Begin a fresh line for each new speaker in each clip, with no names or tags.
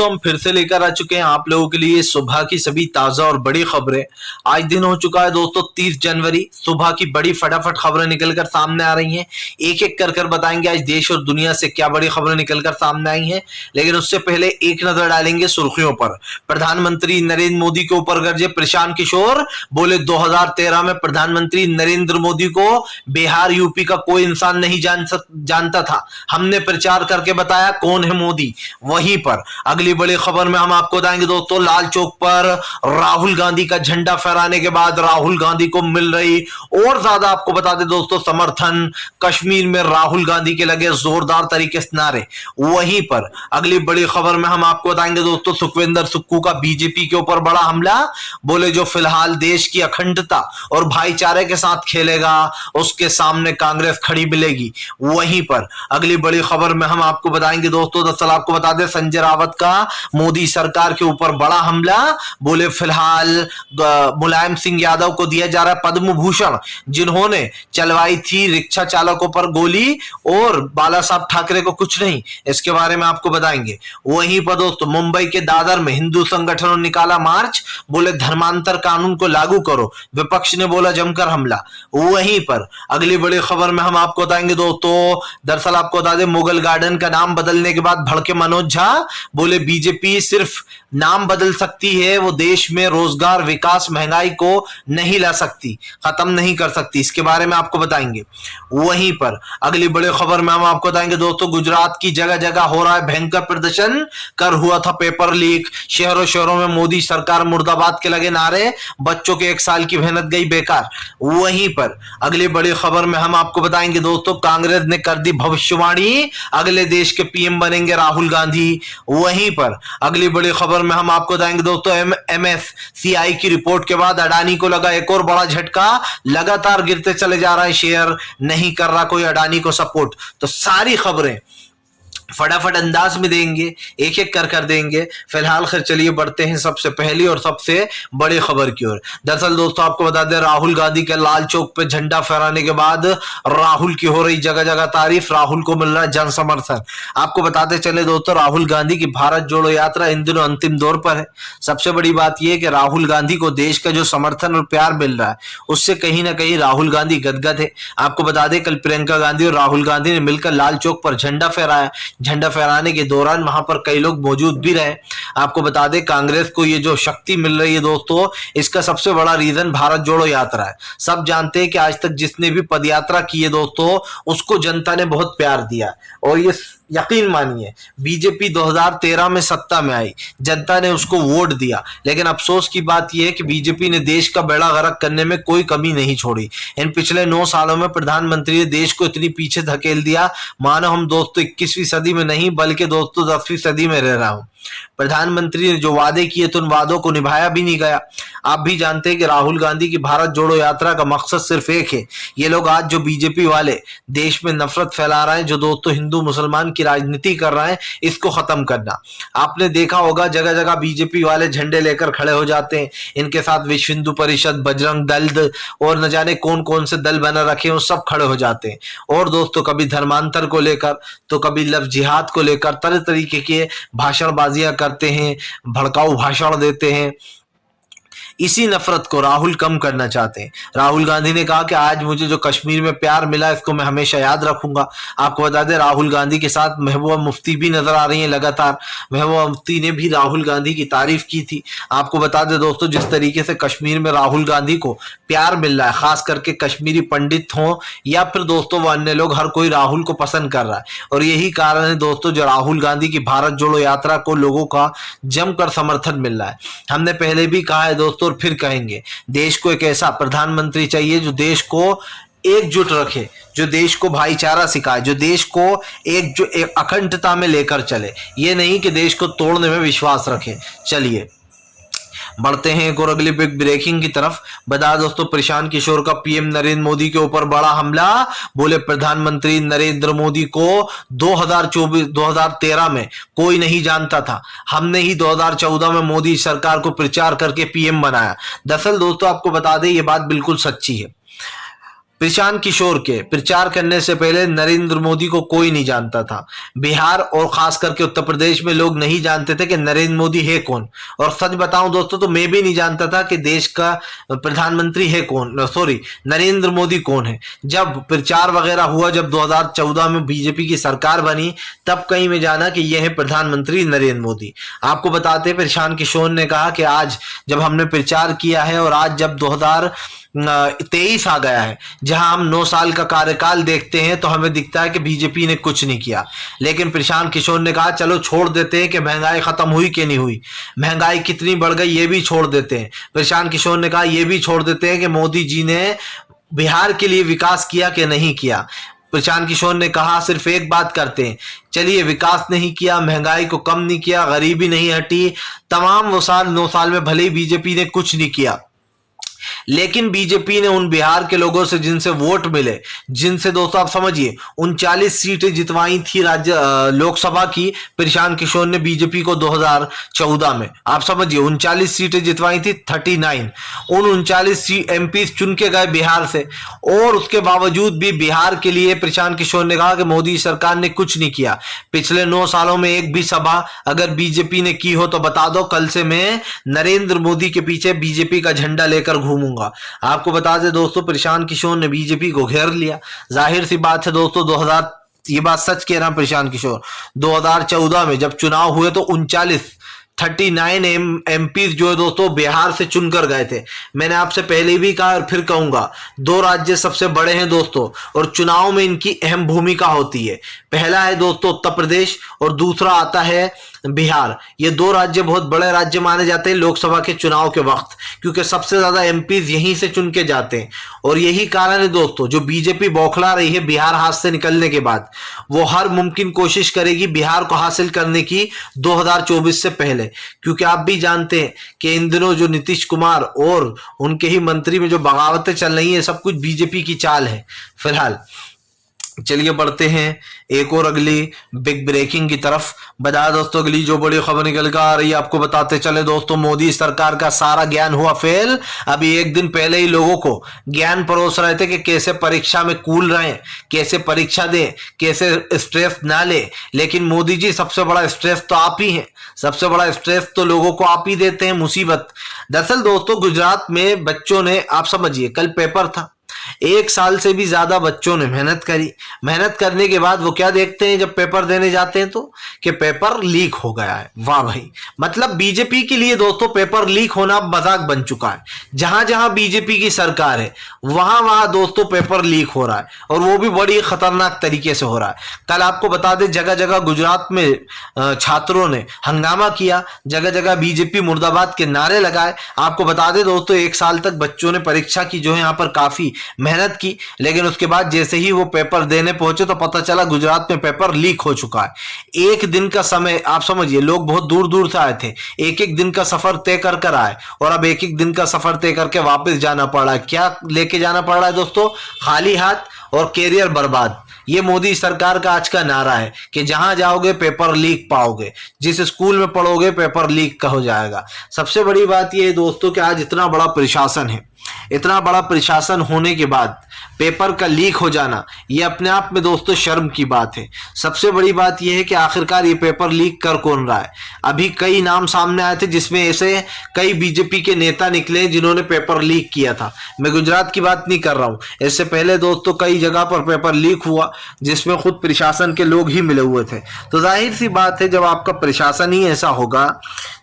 दोस्तों हम फिर से लेकर आ चुके हैं आप लोगों के लिए सुबह की सभी ताजा और बड़ी खबरें। आज दिन हो चुका है दोस्तों 30 जनवरी। सुबह की बड़ी फटाफट खबरें निकलकर सामने आ रही हैं। एक एक कर बताएंगे आज देश और दुनिया से क्या बड़ी खबरें निकलकर सामने आई हैं। लेकिन उससे पहले एक नजर डालेंगे सुर्खियों पर। प्रधानमंत्री नरेंद्र मोदी के ऊपर गरजे प्रशांत किशोर, बोले 2013 में प्रधानमंत्री नरेंद्र मोदी को बिहार यूपी का कोई इंसान नहीं जानता था। हमने प्रचार करके बताया कौन है मोदी। वहीं पर अगली बड़ी खबर में हम आपको बताएंगे दोस्तों, लाल चौक पर राहुल गांधी का झंडा फहराने के बाद राहुल गांधी को मिल रही और ज्यादा आपको बता दें दोस्तों समर्थन। कश्मीर में राहुल गांधी के लगे जोरदार तरीके से नारे। वहीं पर अगली बड़ी खबर में हम आपको बताएंगे दोस्तों, सुखविंदर सुक्खू का बीजेपी के ऊपर बड़ा हमला। बोले जो फिलहाल देश की अखंडता और भाईचारे के साथ खेलेगा उसके सामने कांग्रेस खड़ी मिलेगी। वहीं पर अगली बड़ी खबर में हम आपको बताएंगे दोस्तों, दरअसल आपको बता दें संजय रावत का मोदी सरकार के ऊपर बड़ा हमला। बोले फिलहाल मुलायम सिंह यादव को दिया जा रहा है पद्म भूषण, जिन्होंने चलवाई थी रिक्शा चालकों पर गोली और बाला साहब ठाकरे को कुछ नहीं। इसके बारे में आपको बताएंगे। वहीं पर दोस्तों मुंबई के दादर में हिंदू संगठनों ने निकाला मार्च। बोले धर्मांतर कानून को लागू करो, विपक्ष ने बोला जमकर हमला। वहीं पर अगली बड़ी खबर में हम आपको बताएंगे दोस्तों, दरअसल आपको बता दें मुगल गार्डन का नाम बदलने के बाद भड़के मनोज झा। बोले बीजेपी सिर्फ नाम बदल सकती है, वो देश में रोजगार विकास महंगाई को नहीं ला सकती, खत्म नहीं कर सकती। इसके बारे में आपको बताएंगे। वहीं पर अगली बड़ी खबर में हम आपको बताएंगे दोस्तों, गुजरात की जगह जगह हो रहा है भयंकर प्रदर्शन। कर हुआ था पेपर लीक, शहरों शहरों में मोदी सरकार मुर्दाबाद के लगे नारे, बच्चों के 1 साल की मेहनत गई बेकार। वहीं पर अगली बड़ी खबर में हम आपको बताएंगे दोस्तों, कांग्रेस ने कर दी भविष्यवाणी, अगले देश के पीएम बनेंगे राहुल गांधी। वहीं पर अगली बड़ी खबर में हम आपको बताएंगे दोस्तों, एमएससीआई की रिपोर्ट के बाद अडानी को लगा एक और बड़ा झटका। लगातार गिरते चले जा रहा है शेयर, नहीं कर रहा कोई अडानी को सपोर्ट। तो सारी खबरें फटाफट अंदाज में देंगे, एक एक कर देंगे। फिलहाल खैर चलिए बढ़ते हैं सबसे पहली और सबसे बड़ी खबर की ओर। दरअसल दोस्तों आपको बता दें, राहुल गांधी के लाल चौक पे झंडा फहराने के बाद राहुल की हो रही जगह जगह तारीफ, राहुल को मिल रहा है जन समर्थन। आपको बताते चले दोस्तों, राहुल गांधी की भारत जोड़ो यात्रा इन दिनों अंतिम दौर पर है। सबसे बड़ी बात यह है कि राहुल गांधी को देश का जो समर्थन और प्यार मिल रहा है उससे कहीं ना कहीं राहुल गांधी गदगद है। आपको बता दें कल प्रियंका गांधी और राहुल गांधी ने मिलकर लाल चौक पर झंडा फहराया। झंडा फहराने के दौरान वहां पर कई लोग मौजूद भी रहे। आपको बता दें कांग्रेस को ये जो शक्ति मिल रही है दोस्तों, इसका सबसे बड़ा रीजन भारत जोड़ो यात्रा है। सब जानते हैं कि आज तक जिसने भी पदयात्रा की है दोस्तों, उसको जनता ने बहुत प्यार दिया। और ये यकीन मानिए बीजेपी 2013 में सत्ता में आई, जनता ने उसको वोट दिया, लेकिन अफसोस की बात यह है कि बीजेपी ने देश का बेड़ा गर्क करने में कोई कमी नहीं छोड़ी। इन पिछले 9 सालों में प्रधानमंत्री ने देश को इतनी पीछे धकेल दिया मानो हम दोस्तों 21वीं सदी में नहीं बल्कि दोस्तों 10वीं सदी में रह रहा हूं। प्रधानमंत्री ने जो वादे किए थे उन वादों को निभाया भी नहीं गया। आप भी जानते हैं कि राहुल गांधी की भारत जोड़ो यात्रा का मकसद सिर्फ एक है। ये लोग आज जो बीजेपी वाले देश में नफरत फैला रहे हैं, जो दोस्तों हिंदू मुसलमान की राजनीति कर रहे हैं, इसको खत्म करना। आपने देखा होगा जगह जगह बीजेपी वाले झंडे लेकर खड़े हो जाते हैं, इनके साथ विश्व हिंदू परिषद, बजरंग दल और न जाने कौन कौन से दल बना रखे हैं, वो सब खड़े हो जाते हैं। और दोस्तों कभी धर्मांतर को लेकर तो कभी लफ्ज जिहाद को लेकर तरह तरीके के भाषणबाजियां करते हैं, भड़काऊ भाषण देते हैं। इसी नफरत को राहुल कम करना चाहते हैं। राहुल गांधी ने कहा कि आज मुझे जो कश्मीर में प्यार मिला इसको मैं हमेशा याद रखूंगा। आपको बता दें राहुल गांधी के साथ महबूबा मुफ्ती भी नजर आ रही हैं लगातार। महबूबा मुफ्ती ने भी राहुल गांधी की तारीफ की थी। आपको बता दें दोस्तों, जिस तरीके से कश्मीर में राहुल गांधी को प्यार मिल रहा है, खास करके कश्मीरी पंडित हों या फिर दोस्तों वो अन्य लोग, हर कोई राहुल को पसंद कर रहा है। और यही कारण है दोस्तों जो राहुल गांधी की भारत जोड़ो यात्रा को लोगों का जमकर समर्थन मिल रहा है। हमने पहले भी कहा है दोस्तों और फिर कहेंगे, देश को एक ऐसा प्रधानमंत्री चाहिए जो देश को एकजुट रखे, जो देश को भाईचारा सिखाए, जो देश को एक अखंडता में लेकर चले, ये नहीं कि देश को तोड़ने में विश्वास रखे। चलिए बढ़ते हैं एक और अगली बिग ब्रेकिंग की तरफ। बता दोस्तों, प्रशांत किशोर का पीएम नरेंद्र मोदी के ऊपर बड़ा हमला। बोले प्रधानमंत्री नरेंद्र मोदी को 2013 में कोई नहीं जानता था, हमने ही 2014 में मोदी सरकार को प्रचार करके पीएम बनाया। दरअसल दोस्तों आपको बता दें ये बात बिल्कुल सच्ची है। प्रशांत किशोर के प्रचार करने से पहले नरेंद्र मोदी को कोई नहीं जानता था। बिहार और खास करके उत्तर प्रदेश में लोग नहीं जानते थे कि नरेंद्र मोदी है कौन। और सच बताऊं दोस्तों तो मैं भी नहीं जानता था कि देश का प्रधानमंत्री है कौन, सॉरी नरेंद्र मोदी कौन है। जब प्रचार वगैरह हुआ, जब 2014 में बीजेपी की सरकार बनी, तब कहीं मैं जाना कि यह है प्रधानमंत्री नरेंद्र मोदी। आपको बताते हैं प्रशांत किशोर ने कहा कि आज जब हमने प्रचार किया है और आज जब 2023 आ गया है, जहां हम 9 साल का कार्यकाल देखते हैं तो हमें दिखता है कि बीजेपी ने कुछ नहीं किया। लेकिन प्रशांत किशोर ने कहा चलो छोड़ देते हैं कि महंगाई खत्म हुई कि नहीं हुई, महंगाई कितनी बढ़ गई ये भी छोड़ देते हैं। प्रशांत किशोर ने कहा ये भी छोड़ देते हैं कि मोदी जी ने बिहार के लिए विकास किया कि नहीं किया। प्रशांत किशोर ने कहा सिर्फ एक बात करते हैं, चलिए विकास नहीं किया, महंगाई को कम नहीं किया, गरीबी नहीं हटी, तमाम वो साल 9 साल में भले ही बीजेपी ने कुछ नहीं किया, लेकिन बीजेपी ने उन बिहार के लोगों से जिनसे वोट मिले, जिनसे दोस्तों आप समझिए 39 सीटें जितवाई थी राज्य लोकसभा की, प्रशांत किशोर ने बीजेपी को 2014 में, आप समझिए 39 सीटें जितवाई थी, 39 उन 39 एमपी चुन के गए बिहार से। और उसके बावजूद भी बिहार के लिए प्रशांत किशोर ने कहा कि मोदी सरकार ने कुछ नहीं किया। पिछले 9 सालों में एक भी सभा अगर बीजेपी ने की हो तो बता दो, कल से मैं नरेंद्र मोदी के पीछे बीजेपी का झंडा लेकर घूमूंगा। आपको बता दें दोस्तों प्रशांत किशोर ने बीजेपी को घेर लिया। जाहिर सी बात है दोस्तों, 2000 ये बात सच कह रहा है प्रशांत किशोर, 2014 में जब चुनाव हुए तो 39 एमपी जो है दोस्तों बिहार से चुनकर गए थे। मैंने आपसे पहले भी कहा और फिर कहूंगा, 2 राज्य सबसे बड़े हैं दोस्तों और चुनाव में इनकी अहम भूमिका होती है। पहला है दोस्तों उत्तर प्रदेश और दूसरा आता है बिहार। ये 2 राज्य बहुत बड़े राज्य माने जाते हैं लोकसभा के चुनाव के वक्त, क्योंकि सबसे ज्यादा एमपीज यहीं से चुन के जाते हैं। और यही कारण है दोस्तों, जो बीजेपी बौखला रही है बिहार हाथ से निकलने के बाद, वो हर मुमकिन कोशिश करेगी बिहार को हासिल करने की 2024 से पहले। क्योंकि आप भी जानते हैं कि इन दिनों जो नीतीश कुमार और उनके ही मंत्री में जो बगावतें चल रही है, सब कुछ बीजेपी की चाल है फिलहाल। चलिए बढ़ते हैं एक और अगली बिग ब्रेकिंग की तरफ। बता दोस्तों अगली जो बड़ी खबर निकल कर आ रही है, आपको बताते चले दोस्तों, मोदी सरकार का सारा ज्ञान हुआ फेल। अभी एक दिन पहले ही लोगों को ज्ञान परोस रहे थे कि कैसे परीक्षा में कूल रहें, कैसे परीक्षा दें, कैसे स्ट्रेस ना ले। लेकिन मोदी जी सबसे बड़ा स्ट्रेस तो आप ही हैं, सबसे बड़ा स्ट्रेस तो लोगों को आप ही देते हैं, मुसीबत। दरअसल दोस्तों गुजरात में बच्चों ने, आप समझिए कल पेपर था, 1 साल से भी ज्यादा बच्चों ने मेहनत करी। मेहनत करने के बाद वो क्या देखते हैं जब पेपर देने जाते हैं तो, कि पेपर लीक हो गया है। वाह भाई, मतलब बीजेपी के लिए दोस्तों पेपर लीक होना मजाक बन चुका है। जहां जहां बीजेपी की सरकार है वहां वहां दोस्तों पेपर लीक हो रहा है, और वो भी बड़ी खतरनाक तरीके से हो रहा है। कल आपको बता दें जगह जगह गुजरात में छात्रों ने हंगामा किया, जगह जगह बीजेपी मुर्दाबाद के नारे लगाए। आपको बता दें दोस्तों 1 साल तक बच्चों ने परीक्षा की जो है यहाँ पर काफी मेहनत की, लेकिन उसके बाद जैसे ही वो पेपर देने पहुंचे तो पता चला गुजरात में पेपर लीक हो चुका है। 1 दिन का समय, आप समझिए लोग बहुत दूर दूर से आए थे, 1-1 दिन का सफर तय कर कर आए, और अब 1-1 दिन का सफर तय करके वापस जाना पड़ रहा है। क्या लेके जाना पड़ रहा है दोस्तों? खाली हाथ और कैरियर बर्बाद। ये मोदी सरकार का आज का नारा है कि जहां जाओगे पेपर लीक पाओगे, जिस स्कूल में पढ़ोगे पेपर लीक का हो जाएगा। सबसे बड़ी बात यह है दोस्तों कि आज इतना बड़ा प्रशासन है, इतना बड़ा प्रशासन होने के बाद पेपर का लीक हो जाना, ये अपने आप में दोस्तों शर्म की बात है। सबसे बड़ी बात यह है कि आखिरकार ये पेपर लीक कर कौन रहा है। अभी कई नाम सामने आए थे जिसमें ऐसे कई बीजेपी के नेता निकले जिन्होंने पेपर लीक किया था। मैं गुजरात की बात नहीं कर रहा हूं, इससे पहले दोस्तों कई जगह पर पेपर लीक हुआ जिसमें खुद प्रशासन के लोग ही मिले हुए थे। तो जाहिर सी बात है जब आपका प्रशासन ही ऐसा होगा,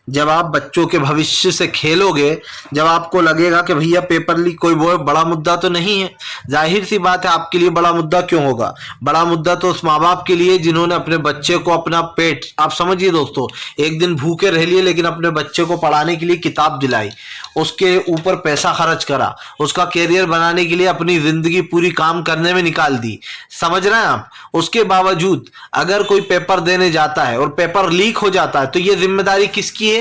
जब आप बच्चों के भविष्य से खेलोगे, जब आपको लगेगा कि भैया पेपर लीक कोई वो बड़ा मुद्दा तो नहीं है, जाहिर सी बात है आपके लिए बड़ा मुद्दा क्यों होगा? बड़ा मुद्दा तो उस माँ बाप के लिए जिन्होंने अपने बच्चे को अपना पेट, आप समझिए दोस्तों, एक दिन भूखे रह लिए लेकिन अपने बच्चे को पढ़ाने के लिए किताब दिलाई, उसके ऊपर पैसा खर्च करा, उसका कैरियर बनाने के लिए अपनी जिंदगी पूरी काम करने में निकाल दी। समझ रहे हैं आप? उसके बावजूद अगर कोई पेपर देने जाता है और पेपर लीक हो जाता है तो ये जिम्मेदारी किसकी है?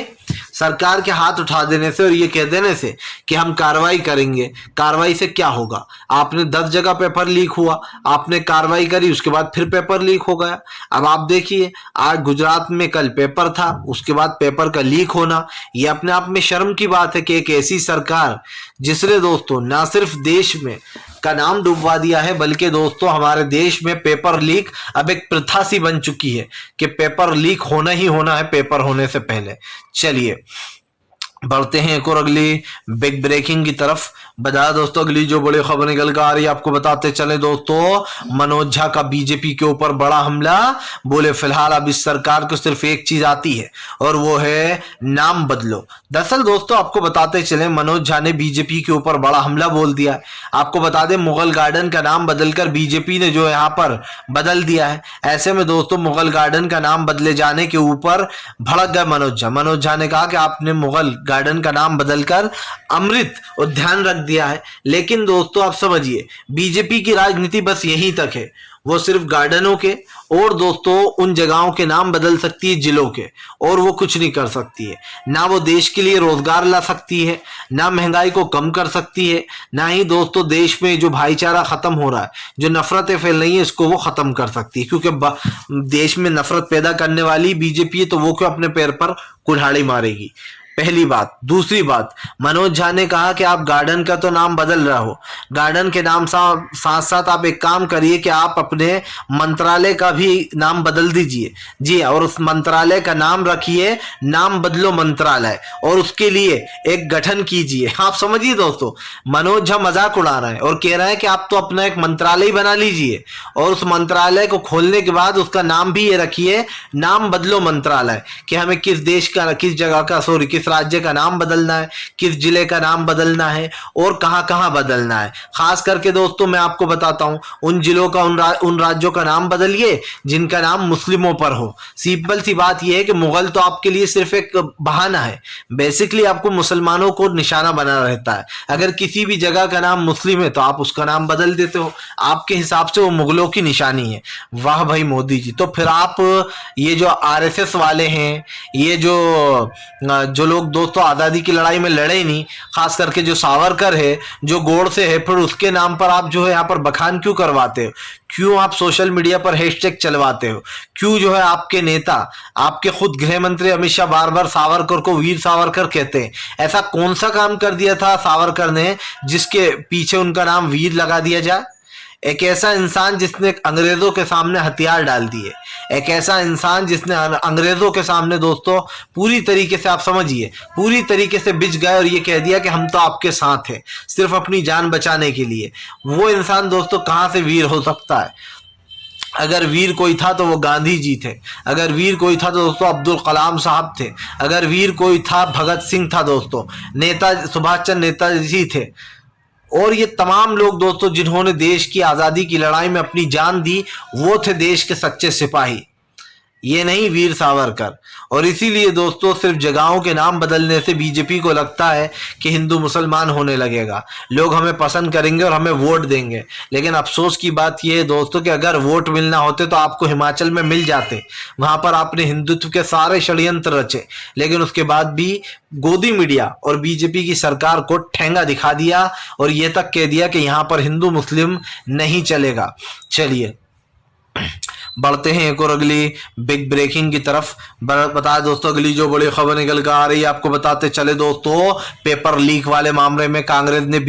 सरकार के हाथ उठा देने से और ये कह देने से कि हम कार्रवाई करेंगे। कार्रवाई से क्या होगा? आपने 10 जगह पेपर लीक हुआ, आपने कार्रवाई करी, उसके बाद फिर पेपर लीक हो गया। अब आप देखिए आज गुजरात में कल पेपर था, उसके बाद पेपर का लीक होना, ये अपने आप में शर्म की बात है कि एक ऐसी सरकार जिसने दोस्तों ना सिर्फ देश में का नाम डुबवा दिया है, बल्कि दोस्तों हमारे देश में पेपर लीक अब एक प्रथा सी बन चुकी है कि पेपर लीक होना ही होना है पेपर होने से पहले। चलिए बढ़ते हैं एक और अगली बिग ब्रेकिंग की तरफ। बता दोस्तों अगली जो बड़ी खबर निकल कर आ रही है आपको बताते चले दोस्तों, मनोज झा का बीजेपी के ऊपर बड़ा हमला। बोले फिलहाल अब इस सरकार को सिर्फ एक चीज आती है और वो है नाम बदलो। दरअसल दोस्तों आपको बताते चले मनोज झा ने बीजेपी के ऊपर बड़ा हमला बोल दिया है। आपको बता दें मुगल गार्डन का नाम बदलकर बीजेपी ने जो यहाँ पर बदल दिया है। ऐसे में दोस्तों मुगल गार्डन का नाम बदले जाने के ऊपर भड़क गए मनोज झा। मनोज झा ने कहा कि आपने मुगल गार्डन का नाम बदलकर अमृत उद्यान रख दिया है। लेकिन दोस्तों आप समझिए बीजेपी की राजनीति बस यहीं तक है, वो सिर्फ गार्डनों के और दोस्तों उन जगहों के नाम बदल सकती है जिलों के, और वो कुछ नहीं कर सकती है। ना वो देश के लिए रोजगार ला सकती है, ना महंगाई को कम कर सकती है, ना ही दोस्तों देश में जो भाईचारा खत्म हो रहा है, जो नफरतें फैल रही है, इसको वो खत्म कर सकती है। क्योंकि देश में नफरत पैदा करने वाली बीजेपी है तो वो क्यों अपने पैर पर कुल्हाड़ी मारेगी, पहली बात। दूसरी बात, मनोज झा ने कहा कि आप गार्डन का तो नाम बदल रहे हो, गार्डन के नाम साथ साथ आप एक काम करिए कि आप अपने मंत्रालय का भी नाम बदल दीजिए। जी, और उस मंत्रालय का नाम रखिए नाम बदलो मंत्रालय, और उसके लिए एक गठन कीजिए। आप समझिए दोस्तों, मनोज झा मजाक उड़ा रहा है और कह रहा है कि आप तो अपना एक मंत्रालय बना लीजिए और उस मंत्रालय को खोलने के बाद उसका नाम भी ये रखिए नाम बदलो मंत्रालय, कि हमें किस देश का, किस जगह का, किस राज्य का नाम बदलना है, किस जिले का नाम बदलना है और कहां कहां बदलना है। खास करके दोस्तों मैं आपको बताता हूं, उन जिलों का, उन राज्यों का नाम बदलिए जिनका नाम मुस्लिमों पर हो। सिंपल सी बात यह है कि मुगल तो आपके लिए सिर्फ एक बहाना है, बेसिकली आपको मुसलमानों को निशाना बना रहता है। अगर किसी भी जगह का नाम मुस्लिम है तो आप उसका नाम बदल देते हो, आपके हिसाब से वो मुगलों की निशानी है। वाह भाई मोदी जी, तो फिर आप ये जो आरएसएस वाले हैं, ये जो लोग दोस्तों आजादी की लड़ाई में लड़े नहीं, खास करके जो सावरकर है, जो गोडसे है, फिर उसके नाम पर आप जो है यहाँ पर बखान क्यों करवाते हो? क्यों आप सोशल मीडिया पर हैशटैग चलवाते हो? क्यों जो है आपके नेता, आपके खुद गृह मंत्री अमित शाह बार बार सावरकर को वीर सावरकर कहते हैं? ऐसा कौन सा काम कर दिया था सावरकर ने जिसके पीछे उनका नाम वीर लगा दिया जाए? एक ऐसा इंसान जिसने अंग्रेजों के सामने हथियार डाल दिए, एक ऐसा इंसान जिसने अंग्रेजों के सामने दोस्तों पूरी तरीके से, आप समझिए, पूरी तरीके से बिछ गए और ये कह दिया कि हम तो आपके साथ हैं सिर्फ अपनी जान बचाने के लिए। वो इंसान दोस्तों कहां से वीर हो सकता है? अगर वीर कोई था तो वो गांधी जी थे, अगर वीर कोई था तो दोस्तों अब्दुल कलाम साहब थे, अगर वीर कोई था भगत सिंह था दोस्तों, नेता सुभाष चंद्र नेताजी थे, और ये तमाम लोग दोस्तों जिन्होंने देश की आजादी की लड़ाई में अपनी जान दी, वो थे देश के सच्चे सिपाही, ये नहीं वीर सावरकर। और इसीलिए दोस्तों सिर्फ जगहों के नाम बदलने से बीजेपी को लगता है कि हिंदू मुसलमान होने लगेगा, लोग हमें पसंद करेंगे और हमें वोट देंगे। लेकिन अफसोस की बात यह है दोस्तों कि अगर वोट मिलना होते तो आपको हिमाचल में मिल जाते, वहां पर आपने हिंदुत्व के सारे षड्यंत्र रचे, लेकिन उसके बाद भी गोदी मीडिया और बीजेपी की सरकार को ठेंगा दिखा दिया और यह तक कह दिया कि यहां पर हिंदू मुस्लिम नहीं चलेगा। चलिए बढ़ते हैं एक और अगली बिग ब्रेकिंग की तरफ। बता दोस्तों अगली जो बड़ी खबर निकल कर आ रही है आपको बताते चले दोस्तों, पेपर लीक वाले मामले में कांग्रेस ने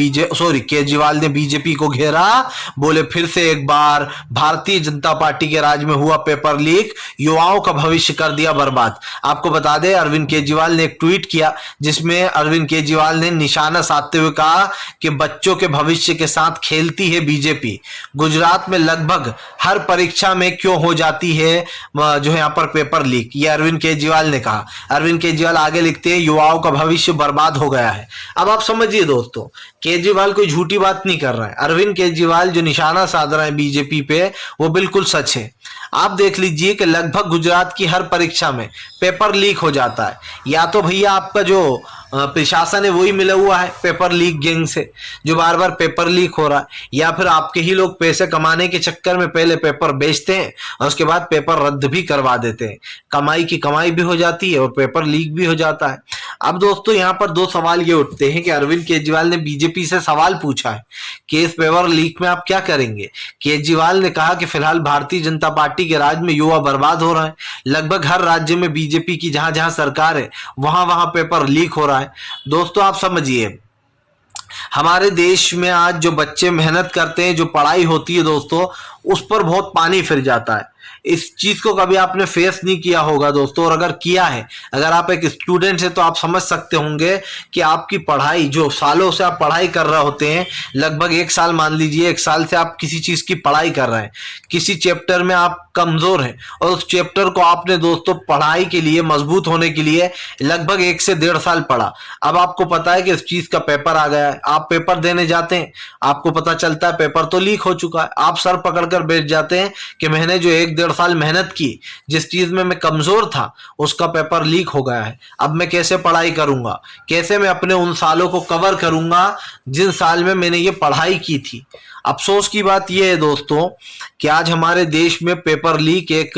केजरीवाल ने बीजेपी को घेरा। बोले फिर से एक बार भारतीय जनता पार्टी के राज में हुआ पेपर लीक, युवाओं का भविष्य कर दिया बर्बाद। आपको बता दें अरविंद केजरीवाल ने एक ट्वीट किया जिसमें अरविंद केजरीवाल ने निशाना साधते हुए कहा कि बच्चों के भविष्य के साथ खेलती है बीजेपी। गुजरात में लगभग हर परीक्षा में क्यों हो जाती है जो है यहाँ पर पेपर लीक, ये अरविंद केजरीवाल ने कहा। अरविंद केजरीवाल आगे लिखते हैं युवाओं का भविष्य बर्बाद हो गया है। अब आप समझिए दोस्तों, केजरीवाल कोई झूठी बात नहीं कर रहा है। अरविंद केजरीवाल जो निशाना साध रहे हैं बीजेपी पे वो बिल्कुल सच है। आप देख लीजिए कि लगभग गुजरात की हर परीक्षा में पेपर लीक हो जाता है। या तो भैया आपका जो प्रशासन है वही मिला हुआ है पेपर लीक गैंग से जो बार बार पेपर लीक हो रहा है, या फिर आपके ही लोग पैसे कमाने के चक्कर में पहले पेपर बेचते हैं और उसके बाद पेपर रद्द भी करवा देते हैं। कमाई की कमाई भी हो जाती है और पेपर लीक भी हो जाता है। अब दोस्तों यहाँ पर दो सवाल ये उठते हैं कि अरविंद केजरीवाल ने बीजेपी से सवाल पूछा है कि इस पेपर लीक में आप क्या करेंगे। केजरीवाल ने कहा कि फिलहाल भारतीय जनता पार्टी के राज में युवा बर्बाद हो रहा है। लगभग हर राज्य में बीजेपी की जहां जहां सरकार है वहां वहां पेपर लीक हो रहा है। दोस्तों आप समझिए, हमारे देश में आज जो बच्चे मेहनत करते हैं, जो पढ़ाई होती है दोस्तों, उस पर बहुत पानी फिर जाता है। इस चीज को कभी आपने फेस नहीं किया होगा दोस्तों, और अगर किया है, अगर आप एक स्टूडेंट है तो आप समझ सकते होंगे कि आपकी पढ़ाई, जो सालों से आप पढ़ाई कर रहे होते हैं, लगभग 1 साल मान लीजिए, 1 साल से आप किसी चीज की पढ़ाई कर रहे हैं, किसी चैप्टर में आप कमजोर हैं और उस चैप्टर को आपने दोस्तों पढ़ाई के लिए, मजबूत होने के लिए लगभग 1 से 1.5 साल पढ़ा। अब आपको पता है कि इस चीज का पेपर आ गया है, आप पेपर देने जाते हैं, आपको पता चलता है पेपर तो लीक हो चुका है, आप सर पकड़कर बैठ जाते हैं कि मैंने जो 1-1.5 साल मेहनत की, जिस चीज में मैं कमजोर था, उसका पेपर लीक हो गया है। अब मैं कैसे पढ़ाई करूंगा, कैसे मैं अपने उन सालों को कवर करूंगा जिन साल में मैंने ये पढ़ाई की थी। अफसोस की बात यह है दोस्तों कि आज हमारे देश में पेपर लीक एक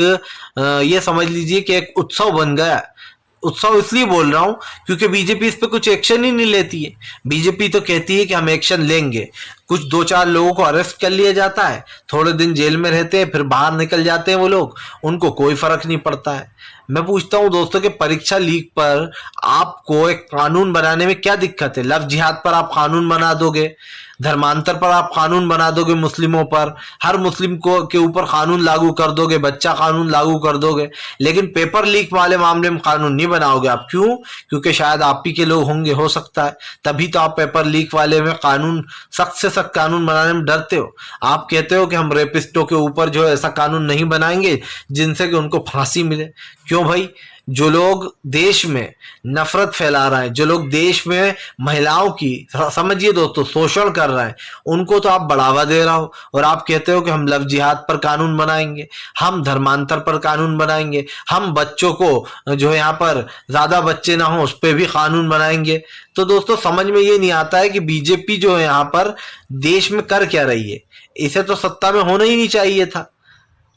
ये समझ लीजिए कि एक उत्सव बन गया है। उत्सव इसलिए बोल रहा हूं क्योंकि बीजेपी इस पे कुछ एक्शन ही नहीं लेती है। बीजेपी तो कहती है कि हम एक्शन लेंगे, कुछ 2-4 लोगों को अरेस्ट कर लिया जाता है, थोड़े दिन जेल में रहते हैं, फिर बाहर निकल जाते हैं वो लोग, उनको कोई फर्क नहीं पड़ता है। मैं पूछता हूं दोस्तों कि परीक्षा लीक पर आपको एक कानून बनाने में क्या दिक्कत है? लव जिहाद पर आप कानून बना दोगे, धर्मांतर पर आप कानून बना दोगे, मुस्लिमों पर, हर मुस्लिम को के ऊपर कानून लागू कर दोगे, बच्चा कानून लागू कर दोगे, लेकिन पेपर लीक वाले मामले में कानून नहीं बनाओगे। आप क्यों? क्योंकि शायद आप ही के लोग होंगे, हो सकता है, तभी तो आप पेपर लीक वाले में कानून, सख्त से सख्त कानून बनाने में डरते हो। आप कहते हो कि हम रेपिस्टों के ऊपर जो ऐसा कानून नहीं बनाएंगे जिनसे कि उनको फांसी मिले। क्यों भाई? जो लोग देश में नफरत फैला रहे हैं, जो लोग देश में महिलाओं की, समझिए दोस्तों, शोषण कर रहे हैं, उनको तो आप बढ़ावा दे रहे हो, और आप कहते हो कि हम लव जिहाद पर कानून बनाएंगे, हम धर्मांतर पर कानून बनाएंगे, हम बच्चों को जो यहाँ पर ज्यादा बच्चे ना हो उस पर भी कानून बनाएंगे। तो दोस्तों समझ में ये नहीं आता है कि बीजेपी जो है यहाँ पर देश में कर क्या रही है। इसे तो सत्ता में होना ही नहीं चाहिए था,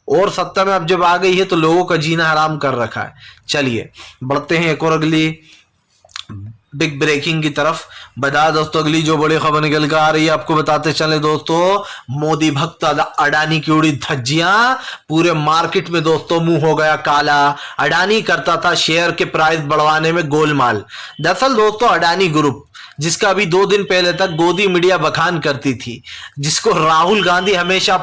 और सत्ता में अब जब आ गई है तो लोगों का जीना हराम कर रखा है। चलिए बढ़ते हैं एक और अगली बिग ब्रेकिंग की तरफ। बता दोस्तों, अगली जो बड़ी खबर निकल कर आ रही है आपको बताते चले दोस्तों, मोदी भक्त अडानी की उड़ी धज्जियां, पूरे मार्केट में दोस्तों मुंह हो गया काला। अडानी करता था शेयर के प्राइस बढ़वाने में गोलमाल। दरअसल दोस्तों अडानी ग्रुप, जिसका अभी 2 दिन पहले तक गोदी मीडिया बखान करती थी, जिसको राहुल गांधी हमेशा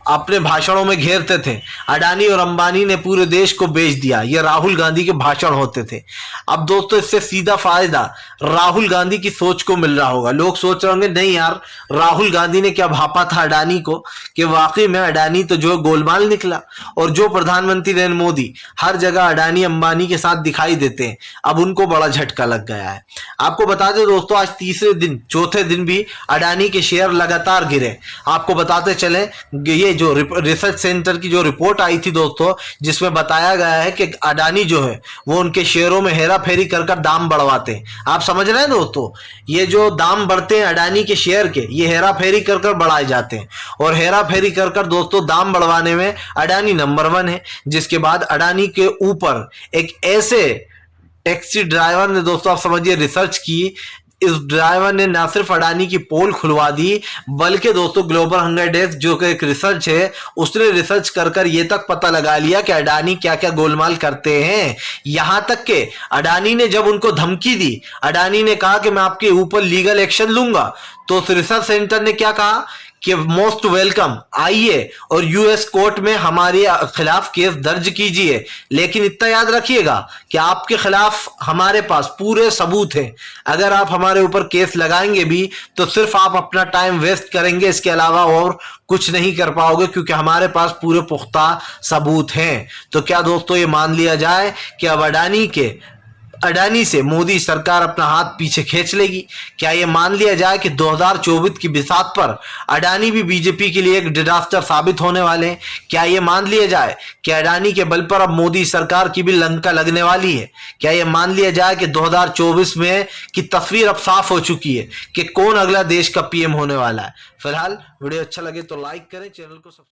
अपने भाषणों में घेरते थे, अडानी और अंबानी ने पूरे देश को बेच दिया, ये राहुल गांधी के भाषण होते थे। अब दोस्तों इससे सीधा फायदा राहुल गांधी की सोच को मिल रहा होगा। लोग सोच रहे होंगे नहीं यार, राहुल गांधी ने क्या भापा था अडानी को कि वाकई में अडानी तो जो गोलमाल निकला, और जो प्रधानमंत्री नरेंद्र मोदी हर जगह अडानी अंबानी के साथ दिखाई देते हैं, अब उनको बड़ा झटका लग गया है। आपको बता दें दोस्तों, आज तीसरे दिन, चौथे दिन भी अडानी के शेयर लगातार गिरे। आपको बताते चले, ये जो रिसर्च सेंटर की जो रिपोर्ट आई थी दोस्तों, जिसमें बताया गया है कि अडानी जो है वो उनके शेयरों में हेरा फेरी कर दाम बढ़वाते हैं। आप समझ रहे हैं दोस्तों, ये जो दाम बढ़ते हैं अडानी के शेयर के, ये हेरा फेरी कर बढ़ाए जाते हैं, और हेरा फेरी कर दोस्तों दाम बढ़वाने में अडानी नंबर 1 है। जिसके बाद अडानी के ऊपर एक ऐसे टैक्सी ड्राइवर ने दोस्तों, आप समझिए, रिसर्च की। इस ड्राइवर ने ना सिर्फ अडानी की पोल खुलवा दी, बल्कि दोस्तों ग्लोबल हंगर डेस्क जो कि एक रिसर्च है, उसने रिसर्च कर ये तक पता लगा लिया कि अडानी क्या क्या गोलमाल करते हैं। यहां तक कि अडानी ने जब उनको धमकी दी, अडानी ने कहा कि मैं आपके ऊपर लीगल एक्शन लूंगा, तो उस रिसर्च सेंटर ने क्या कहा कि मोस्ट वेलकम, आइए और यूएस कोर्ट में हमारे खिलाफ केस दर्ज कीजिए, लेकिन इतना याद रखिएगा कि आपके खिलाफ हमारे पास पूरे सबूत हैं। अगर आप हमारे ऊपर केस लगाएंगे भी तो सिर्फ आप अपना टाइम वेस्ट करेंगे, इसके अलावा और कुछ नहीं कर पाओगे, क्योंकि हमारे पास पूरे पुख्ता सबूत हैं। तो क्या दोस्तों ये मान लिया जाए कि अब अडानी से मोदी सरकार अपना हाथ पीछे खींच लेगी? क्या यह मान लिया जाए कि 2024 की बिसात पर अडानी भी बीजेपी के लिए एक डिजास्टर साबित होने वाले हैं? क्या यह मान लिया जाए कि अडानी के बल पर अब मोदी सरकार की भी लंका लगने वाली है? क्या यह मान लिया जाए कि 2024 में की तस्वीर अब साफ हो चुकी है कि कौन अगला देश का पीएम होने वाला है? फिलहाल वीडियो अच्छा लगे तो लाइक करें, चैनल को सब्सक्राइब